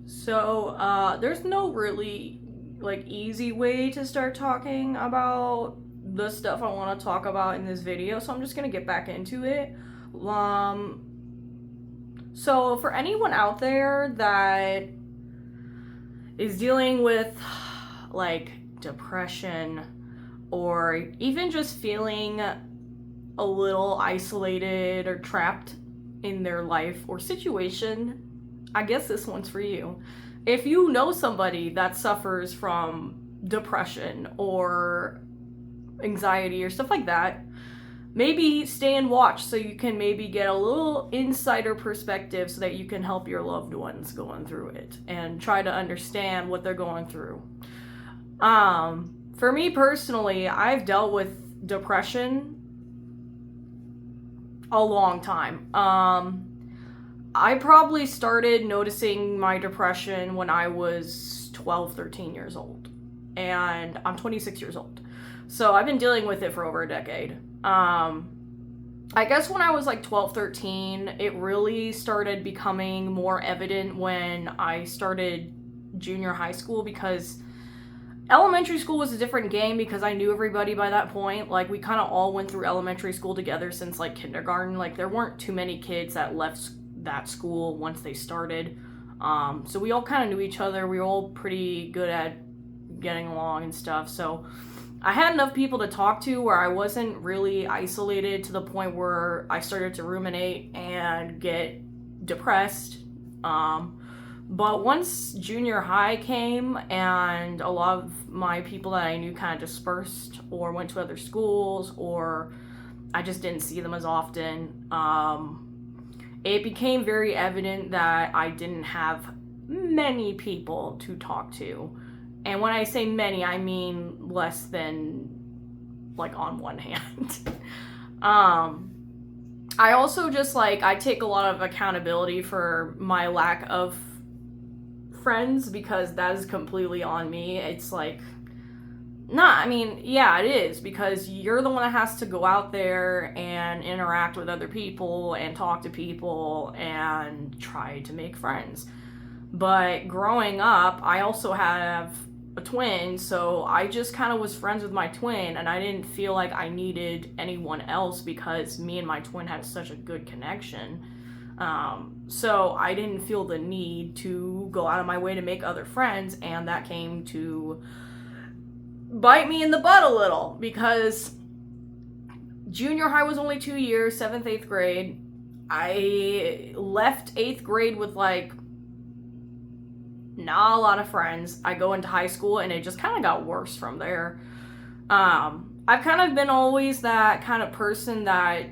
So, there's no really like easy way to start talking about the stuff I want to talk about in this video, so I'm just gonna get back into it. Um, so for anyone out there that is dealing with like depression or even just feeling a little isolated or trapped in their life or situation, I guess this one's for you. If you know somebody that suffers from depression or anxiety or stuff like that, maybe stay and watch so you can maybe get a little insider perspective so that you can help your loved ones going through it and try to understand what they're going through. For me personally, I've dealt with depression a long time. I probably started noticing my depression when I was 12, 13 years old. And I'm 26 years old. So I've been dealing with it for over a decade. I guess when I was like 12, 13, it really started becoming more evident when I started junior high school, because elementary school was a different game because I knew everybody by that point. Like, we kind of all went through elementary school together since like kindergarten. Like, there weren't too many kids that left that school once they started. So we all kind of knew each other. We were all pretty good at getting along and stuff. So I had enough people to talk to where I wasn't really isolated to the point where I started to ruminate and get depressed. But once junior high came and a lot of my people that I knew kind of dispersed or went to other schools, or I just didn't see them as often, it became very evident that I didn't have many people to talk to. And when I say many, I mean less than like on one hand. I also just like, I take a lot of accountability for my lack of friends because that is completely on me. It's like, nah, I mean, yeah, it is, because you're the one that has to go out there and interact with other people and talk to people and try to make friends. But growing up, I also have a twin, so I just kind of was friends with my twin, and I didn't feel like I needed anyone else because me and my twin had such a good connection. So I didn't feel the need to go out of my way to make other friends, and that came to bite me in the butt a little because junior high was only 2 years, 7th, 8th grade. I left 8th grade with like not a lot of friends. I go into high school and it just kind of got worse from there. I've kind of been always that kind of person that,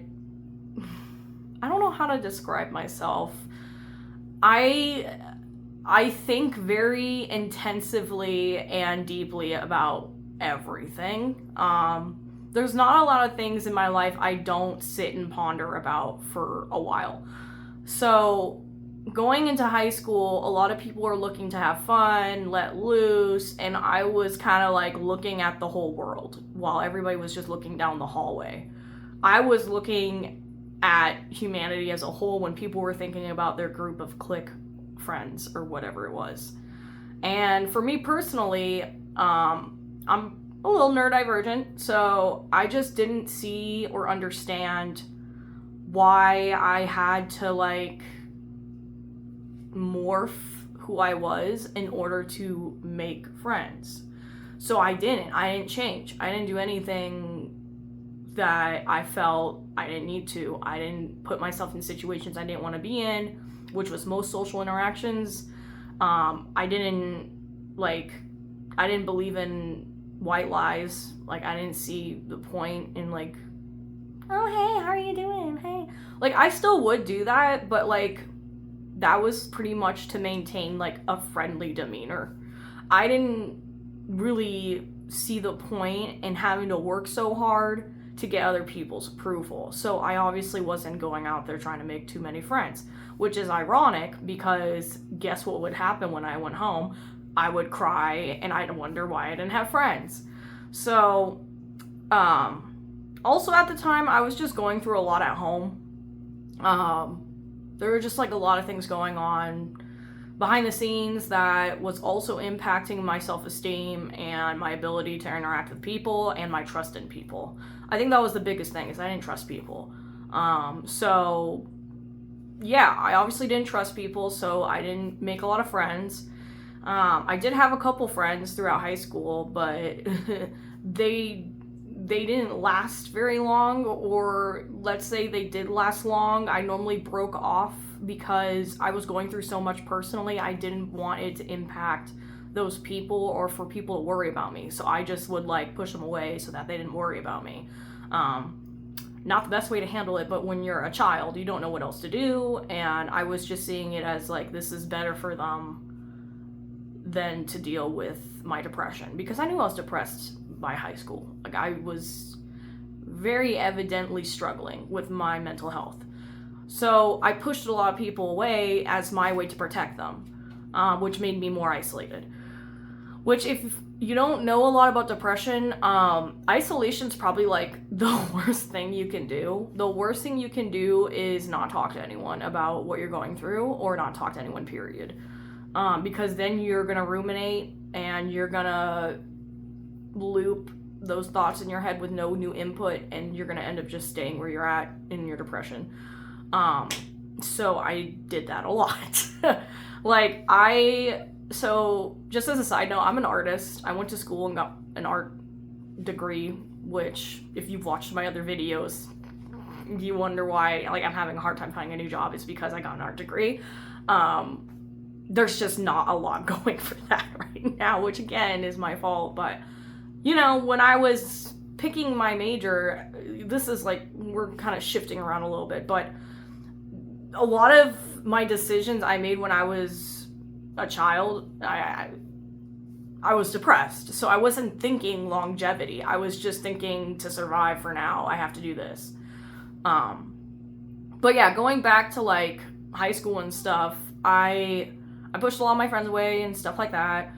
I don't know how to describe myself. I think very intensively and deeply about everything. There's not a lot of things in my life I don't sit and ponder about for a while. So going into high school, a lot of people were looking to have fun, let loose, and I was kind of like looking at the whole world while everybody was just looking down the hallway. I was looking at humanity as a whole when people were thinking about their group of clique friends or whatever it was. And for me personally, I'm a little neurodivergent, so I just didn't see or understand why I had to like morph who I was in order to make friends. So I didn't change. I didn't do anything that I felt I didn't need to. I didn't put myself in situations I didn't want to be in, which was most social interactions. I didn't believe in white lies. Like, I didn't see the point in like, oh hey, how are you doing? Hey. Like, I still would do that, but like that was pretty much to maintain like a friendly demeanor. I didn't really see the point in having to work so hard to get other people's approval. So I obviously wasn't going out there trying to make too many friends, which is ironic because guess what would happen when I went home? I would cry and I'd wonder why I didn't have friends. So, also at the time, I was just going through a lot at home. There were just like a lot of things going on. behind the scenes that was also impacting my self-esteem and my ability to interact with people and my trust in people. I think that was the biggest thing, is I didn't trust people. So yeah, I obviously didn't trust people, so I didn't make a lot of friends. I did have a couple friends throughout high school, but they didn't last very long, or let's say they did last long, I normally broke off because I was going through so much personally. I didn't want it to impact those people or for people to worry about me. So I just would like push them away so that they didn't worry about me. Not the best way to handle it, but when you're a child, you don't know what else to do. And I was just seeing it as like, this is better for them than to deal with my depression, because I knew I was depressed by high school. Like, I was very evidently struggling with my mental health. So I pushed a lot of people away as my way to protect them, which made me more isolated. Which, if you don't know a lot about depression, isolation's probably like the worst thing you can do. The worst thing you can do is not talk to anyone about what you're going through, or not talk to anyone, period. Because then you're gonna ruminate and you're gonna loop those thoughts in your head with no new input, and you're gonna end up just staying where you're at in your depression. So I did that a lot. So just as a side note, I'm an artist. I went to school and got an art degree, which, if you've watched my other videos, you wonder why like I'm having a hard time finding a new job. It's because I got an art degree. There's just not a lot going for that right now, which again is my fault. But, you know, when I was picking my major, this is like, we're kind of shifting around a little bit, but a lot of my decisions I made when I was a child, I was depressed. So I wasn't thinking longevity. I was just thinking, to survive for now, I have to do this. But yeah, going back to like high school and stuff, I pushed a lot of my friends away and stuff like that.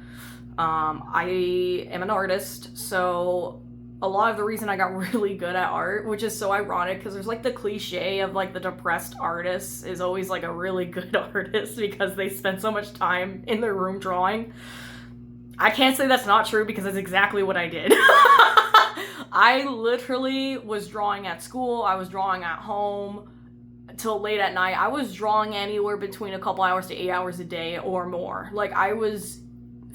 I am an artist, so a lot of the reason I got really good at art, which is so ironic because there's like the cliche of like the depressed artist is always like a really good artist because they spend so much time in their room drawing. I can't say that's not true, because that's exactly what I did. I literally was drawing at school, I was drawing at home till late at night. I was drawing anywhere between a couple hours to 8 hours a day or more. Like, I was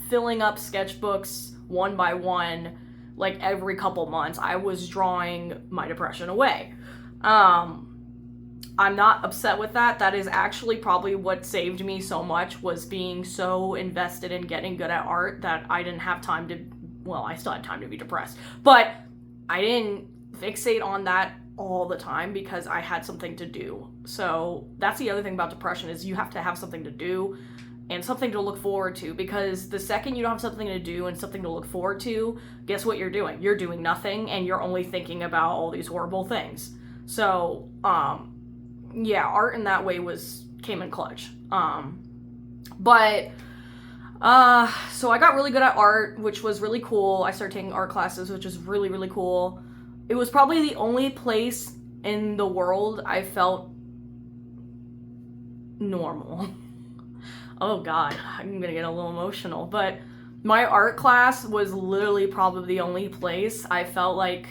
filling up sketchbooks one by one, like every couple months. I was drawing my depression away. I'm not upset with that. That is actually probably what saved me so much, was being so invested in getting good at art that I didn't have time to, well, I still had time to be depressed, but I didn't fixate on that all the time because I had something to do. So that's the other thing about depression, is you have to have something to do and something to look forward to, because the second you don't have something to do and something to look forward to, guess what you're doing? You're doing nothing, and you're only thinking about all these horrible things. So, yeah, art in that way came in clutch. So I got really good at art, which was really cool. I started taking art classes, which is really, really cool. It was probably the only place in the world I felt normal. Oh God, I'm gonna get a little emotional, but my art class was literally probably the only place I felt like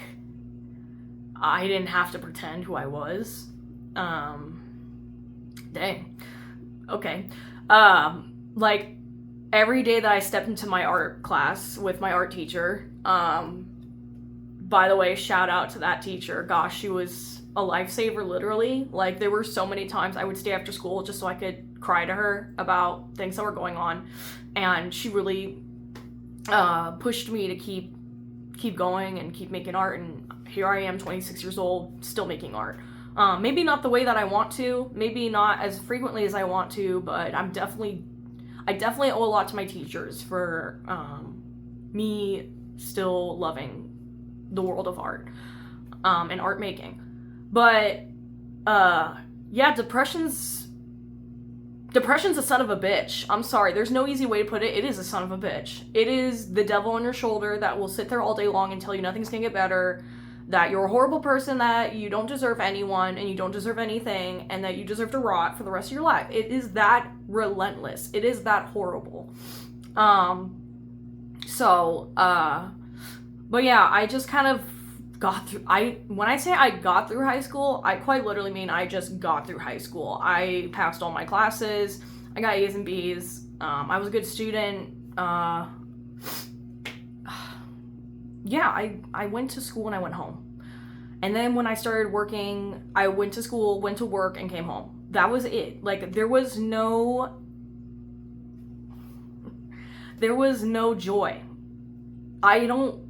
I didn't have to pretend who I was. Dang. Okay. Like, every day that I stepped into my art class with my art teacher, by the way, shout out to that teacher. Gosh, she was a lifesaver, literally. Like, there were so many times I would stay after school just so I could cry to her about things that were going on, and she really pushed me to keep going and keep making art. And here I am, 26 years old, still making art. Maybe not the way that I want to, maybe not as frequently as I want to, but I definitely owe a lot to my teachers for me still loving the world of art and art making. But yeah, depression's a son of a bitch. I'm sorry, there's no easy way to put it. It is a son of a bitch. It is the devil on your shoulder that will sit there all day long and tell you nothing's gonna get better, that you're a horrible person, that you don't deserve anyone and you don't deserve anything, and that you deserve to rot for the rest of your life. It is that relentless. It is that horrible. But yeah, I just kind of got through, when I say I got through high school, I quite literally mean I just got through high school. I passed all my classes, I got A's and B's, I was a good student, yeah, I went to school and I went home. And then when I started working, I went to school, went to work, and came home. That was it. Like, there was no joy. I don't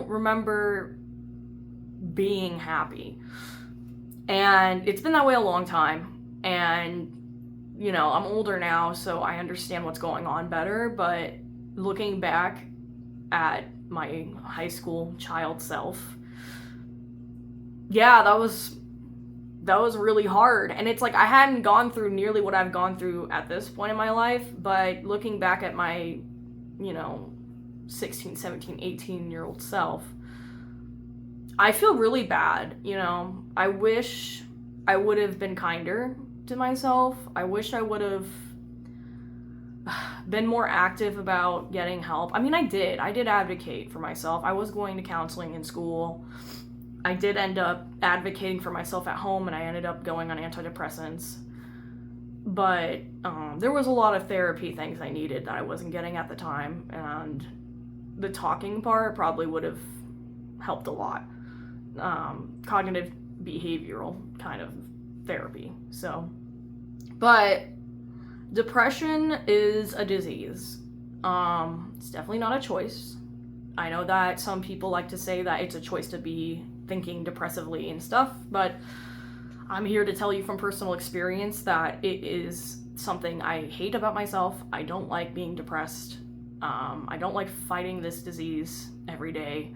remember being happy. And it's been that way a long time. And, you know, I'm older now, so I understand what's going on better. But looking back at my high school child self, yeah, that was really hard. And it's like I hadn't gone through nearly what I've gone through at this point in my life, but looking back at my, you know, 16, 17, 18-year-old self, I feel really bad, you know. I wish I would have been kinder to myself. I wish I would have been more active about getting help. I mean, I did advocate for myself. I was going to counseling in school. I did end up advocating for myself at home, and I ended up going on antidepressants. But there was a lot of therapy things I needed that I wasn't getting at the time, and the talking part probably would have helped a lot. Cognitive behavioral kind of therapy. So, but depression is a disease. It's definitely not a choice. I know that some people like to say that it's a choice to be thinking depressively and stuff, but I'm here to tell you from personal experience that it is something I hate about myself. I don't like being depressed. I don't like fighting this disease every day.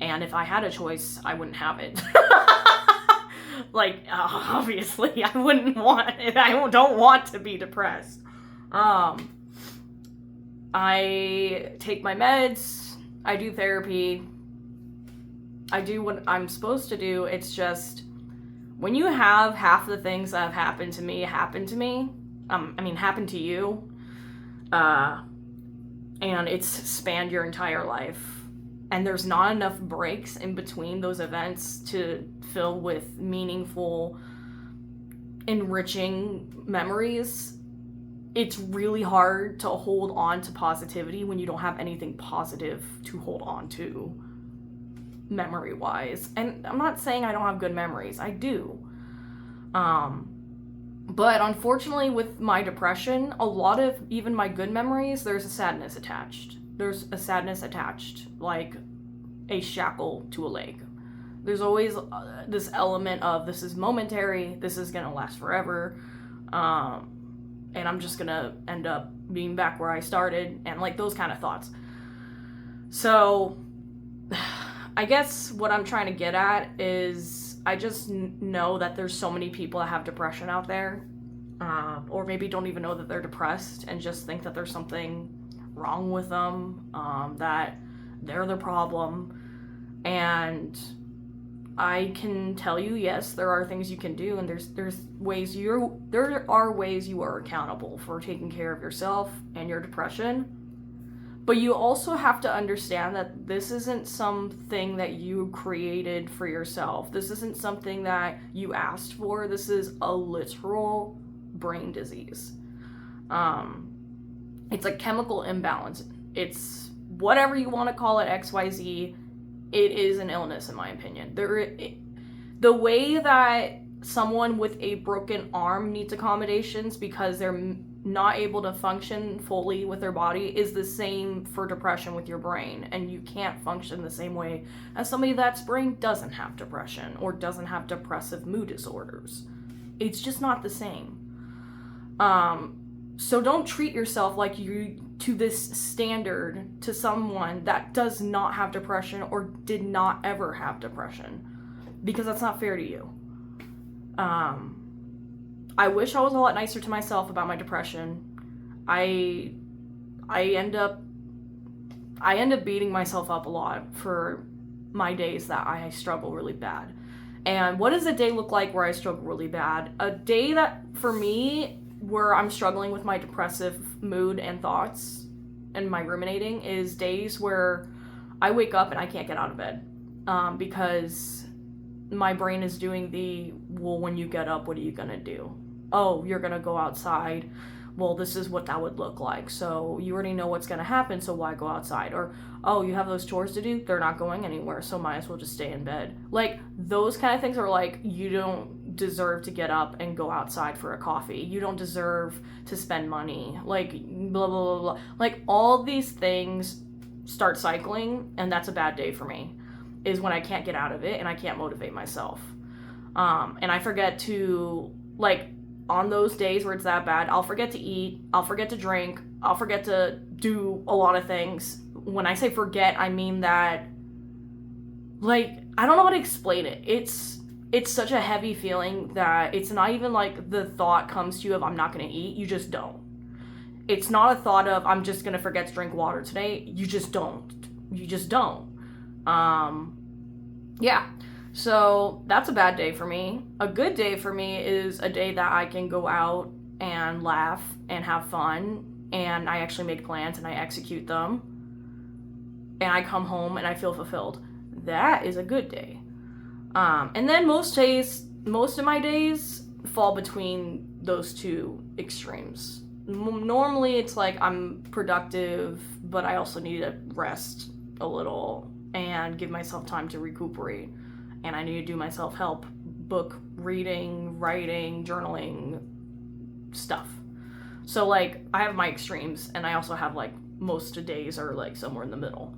And if I had a choice, I wouldn't have it. Like, obviously, I wouldn't want it. I don't want to be depressed. I take my meds. I do therapy. I do what I'm supposed to do. It's just, when you have half the things that have happened to me, happen to you, and it's spanned your entire life, and there's not enough breaks in between those events to fill with meaningful, enriching memories, it's really hard to hold on to positivity when you don't have anything positive to hold on to, memory-wise. And I'm not saying I don't have good memories. I do. But unfortunately, with my depression, a lot of even my good memories, there's a sadness attached. Like a shackle to a leg. There's always this element of, this is momentary, this is gonna last forever, and I'm just gonna end up being back where I started, and like those kind of thoughts. So I guess what I'm trying to get at is, I just know that there's so many people that have depression out there, or maybe don't even know that they're depressed and just think that there's something wrong with them, that they're the problem. And I can tell you, yes, there are things you can do, and there are ways you are accountable for taking care of yourself and your depression. But you also have to understand that this isn't something that you created for yourself. This isn't something that you asked for. This is a literal brain disease. It's a chemical imbalance. It's whatever you want to call it, XYZ. It is an illness, in my opinion. The way that someone with a broken arm needs accommodations because they're not able to function fully with their body is the same for depression with your brain. And you can't function the same way as somebody that's brain doesn't have depression or doesn't have depressive mood disorders. It's just not the same. So don't treat yourself like you to this standard to someone that does not have depression or did not ever have depression, because that's not fair to you. I wish I was a lot nicer to myself about my depression. I end up beating myself up a lot for my days that I struggle really bad. And what does a day look like where I struggle really bad? A day that, for me, where I'm struggling with my depressive mood and thoughts and my ruminating is days where I wake up and I can't get out of bed because my brain is doing well, when you get up, what are you going to do? Oh, you're going to go outside. Well, this is what that would look like. So you already know what's going to happen, so why go outside? Or, oh, you have those chores to do? They're not going anywhere, so might as well just stay in bed. Like, those kind of things are like, you don't deserve to get up and go outside for a coffee. You don't deserve to spend money. Like, blah, blah, blah, blah. Like, all these things start cycling, and that's a bad day for me, is when I can't get out of it and I can't motivate myself. And I forget to, like, on those days where it's that bad, I'll forget to eat, I'll forget to drink, I'll forget to do a lot of things. When I say forget, I mean that, like, I don't know how to explain it. It's such a heavy feeling that it's not even like the thought comes to you of I'm not going to eat, you just don't. It's not a thought of I'm just going to forget to drink water today, you just don't. You just don't. Yeah. So that's a bad day for me. A good day for me is a day that I can go out and laugh and have fun, and I actually make plans and I execute them, and I come home and I feel fulfilled. That is a good day. And then most of my days fall between those two extremes. Normally it's like I'm productive, but I also need to rest a little and give myself time to recuperate. And I need to do my self-help, book reading, writing, journaling stuff. So, like, I have my extremes, and I also have, like, most days are, like, somewhere in the middle.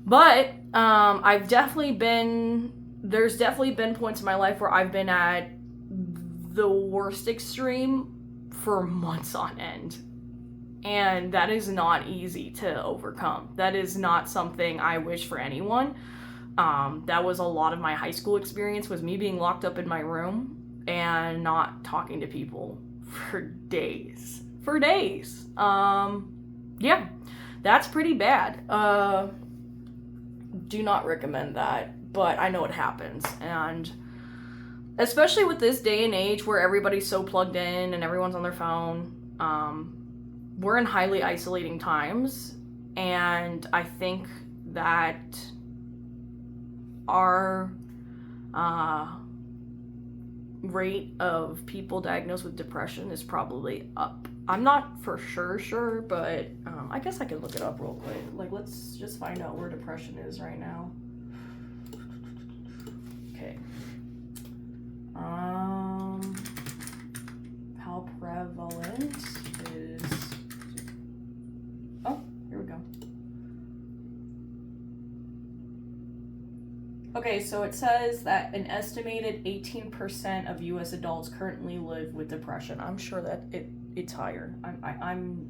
But there's definitely been points in my life where I've been at the worst extreme for months on end. And that is not easy to overcome. That is not something I wish for anyone. That was a lot of my high school experience, was me being locked up in my room and not talking to people for days. Yeah, that's pretty bad. Do not recommend that, but I know it happens. And especially with this day and age where everybody's so plugged in and everyone's on their phone, we're in highly isolating times, and I think that our rate of people diagnosed with depression is probably up. I'm not for sure, but I guess I could look it up real quick. Like, let's just find out where depression is right now. Okay. How prevalent is... Oh, here we go. Okay, so it says that an estimated 18% of U.S. adults currently live with depression. I'm sure that it's higher. I'm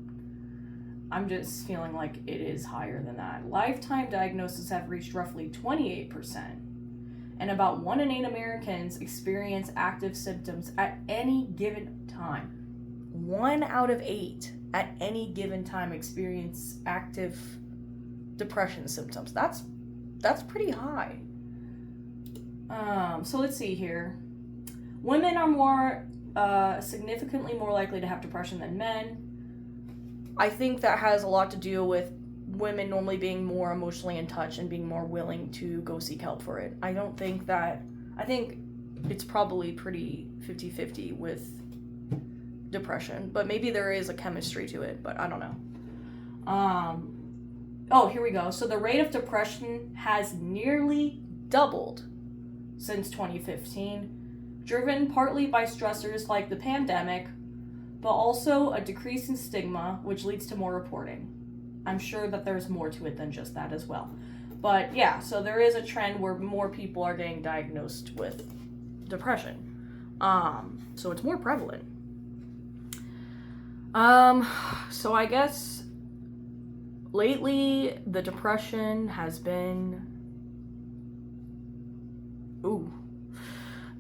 just feeling like it is higher than that. Lifetime diagnoses have reached roughly 28%, and about 1 in 8 Americans experience active symptoms at any given time. 1 out of 8 at any given time experience active depression symptoms. That's pretty high. So let's see here. Women are significantly more likely to have depression than men. I think that has a lot to do with women normally being more emotionally in touch and being more willing to go seek help for it. I think it's probably pretty 50-50 with depression, but maybe there is a chemistry to it, but I don't know. Oh, here we go. So the rate of depression has nearly doubled since 2015, driven partly by stressors like the pandemic, but also a decrease in stigma, which leads to more reporting. I'm sure that there's more to it than just that as well. But yeah, so there is a trend where more people are getting diagnosed with depression. So it's more prevalent. So I guess lately the depression has been... Ooh.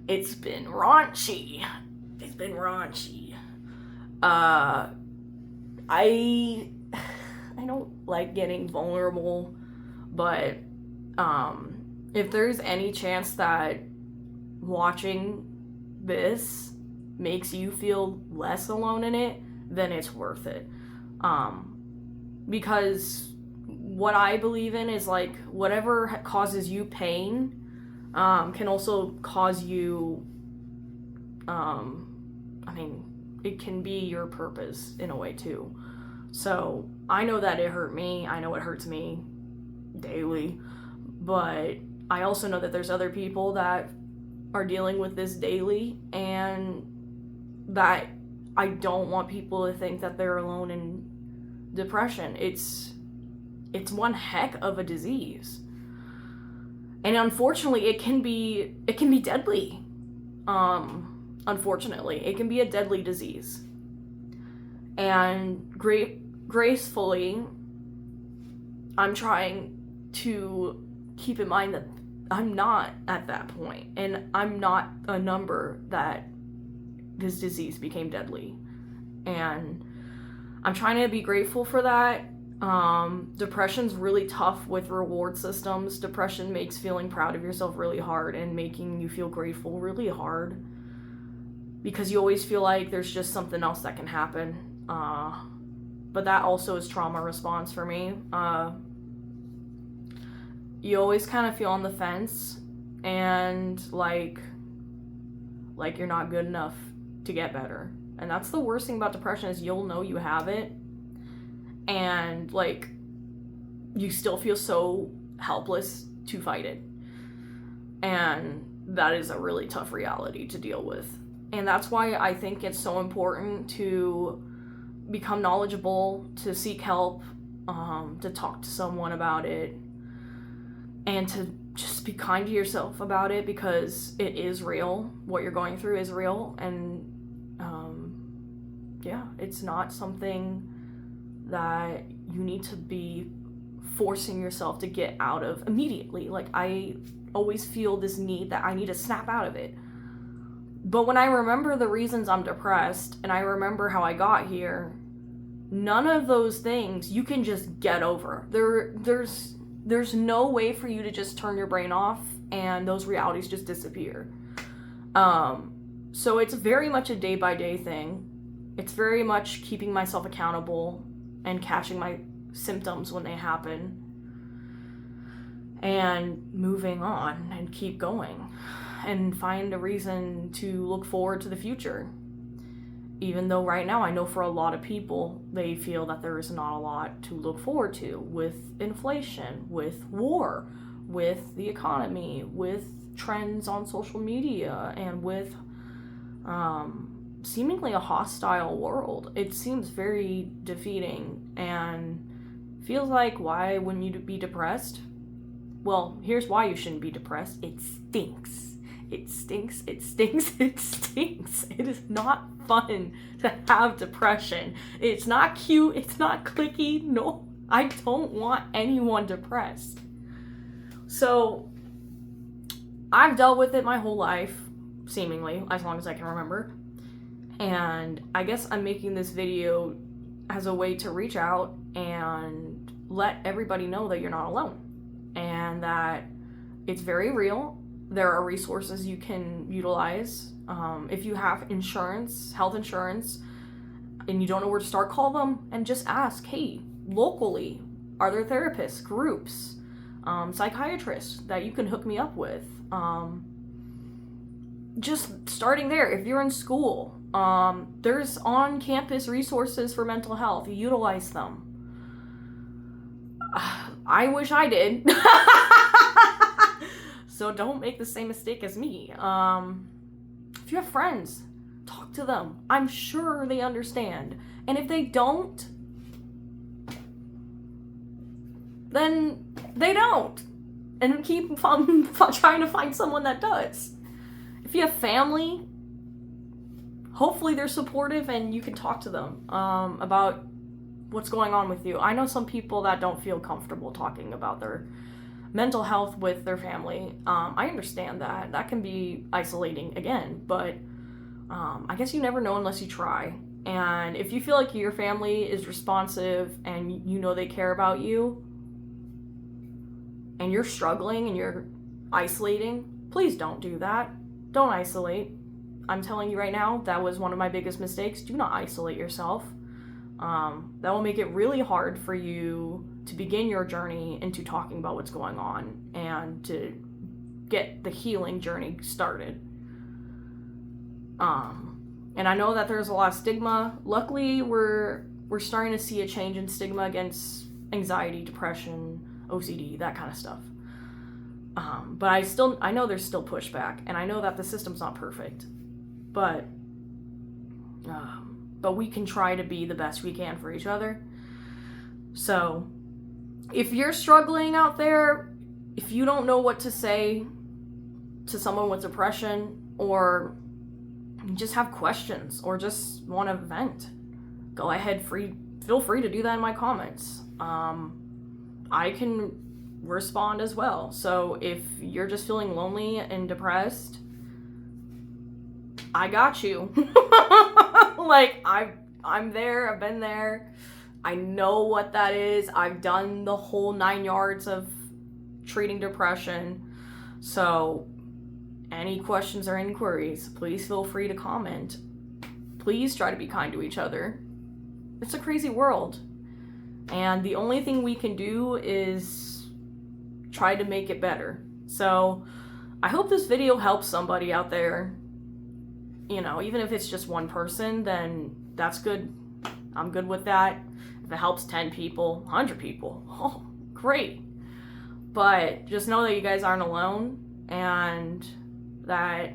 It's been raunchy. I don't like getting vulnerable, but If there's any chance that watching this makes you feel less alone in it, then it's worth it. Because what I believe in is like whatever causes you pain can also cause you, it can be your purpose in a way too. So I know that it hurt me. I know it hurts me daily. But I also know that there's other people that are dealing with this daily, and that I don't want people to think that they're alone in depression. It's one heck of a disease. And unfortunately, it can be deadly. Unfortunately, it can be a deadly disease. And gracefully, I'm trying to keep in mind that I'm not at that point, and I'm not a number that this disease became deadly. And I'm trying to be grateful for that. Depression's really tough with reward systems. Depression makes feeling proud of yourself really hard, and making you feel grateful really hard, because you always feel like there's just something else that can happen. But that also is trauma response for me. You always kind of feel on the fence, and like you're not good enough to get better. And that's the worst thing about depression, is you'll know you have it, and like you still feel so helpless to fight it. And that is a really tough reality to deal with. And that's why I think it's so important to become knowledgeable, to seek help, to talk to someone about it, and to just be kind to yourself about it, because it is real. What you're going through is real. And it's not something that you need to be forcing yourself to get out of immediately. Like, I always feel this need that I need to snap out of it. But when I remember the reasons I'm depressed, and I remember how I got here, none of those things you can just get over. There's no way for you to just turn your brain off and those realities just disappear. So it's very much a day-by-day thing. It's very much keeping myself accountable and catching my symptoms when they happen, and moving on and keep going and find a reason to look forward to the future. Even though right now I know for a lot of people, they feel that there is not a lot to look forward to, with inflation, with war, with the economy, with trends on social media, and with seemingly a hostile world. It seems very defeating, and feels like, why wouldn't you be depressed? Well, here's why you shouldn't be depressed. It stinks. It stinks, it stinks, it stinks. It is not fun to have depression. It's not cute, it's not clicky. No, I don't want anyone depressed. So, I've dealt with it my whole life, seemingly, as long as I can remember. And I guess I'm making this video as a way to reach out and let everybody know that you're not alone, and that it's very real. There are resources you can utilize. If you have insurance, health insurance, and you don't know where to start, call them and just ask, hey, locally, are there therapists, groups, psychiatrists that you can hook me up with? Just starting there. If you're in school, there's on-campus resources for mental health. Utilize them. I wish I did. So don't make the same mistake as me. If you have friends, talk to them. I'm sure they understand. And if they don't, then they don't. And keep trying to find someone that does. If you have family, hopefully they're supportive and you can talk to them about what's going on with you. I know some people that don't feel comfortable talking about their mental health with their family. I understand that. That can be isolating again, but I guess you never know unless you try. And if you feel like your family is responsive and you know they care about you, and you're struggling and you're isolating, please don't do that. Don't isolate. I'm telling you right now, that was one of my biggest mistakes. Do not isolate yourself. That will make it really hard for you to begin your journey into talking about what's going on and to get the healing journey started. And I know that there's a lot of stigma. Luckily, we're starting to see a change in stigma against anxiety, depression, OCD, that kind of stuff. But I know there's still pushback, and I know that the system's not perfect. But we can try to be the best we can for each other. So, if you're struggling out there, if you don't know what to say to someone with depression, or you just have questions, or just want to vent, go ahead, feel free to do that in my comments. I can respond as well. So if you're just feeling lonely and depressed, I got you. Like, I'm there, I've been there. I know what that is. I've done the whole 9 yards of treating depression. So any questions or inquiries, please feel free to comment. Please try to be kind to each other. It's a crazy world. And the only thing we can do is try to make it better. So I hope this video helps somebody out there. You know, even if it's just one person, then that's good. I'm good with that. If it helps 10 people, 100 people, oh, great. But just know that you guys aren't alone, and that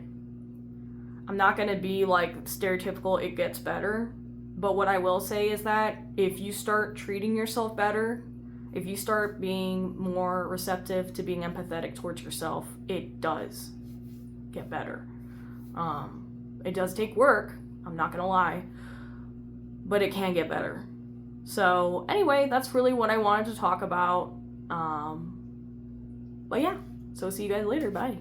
I'm not going to be like stereotypical, it gets better. But what I will say is that if you start treating yourself better, if you start being more receptive to being empathetic towards yourself, it does get better. It does take work, I'm not gonna lie, but it can get better. So anyway, that's really what I wanted to talk about. But yeah, so see you guys later, bye.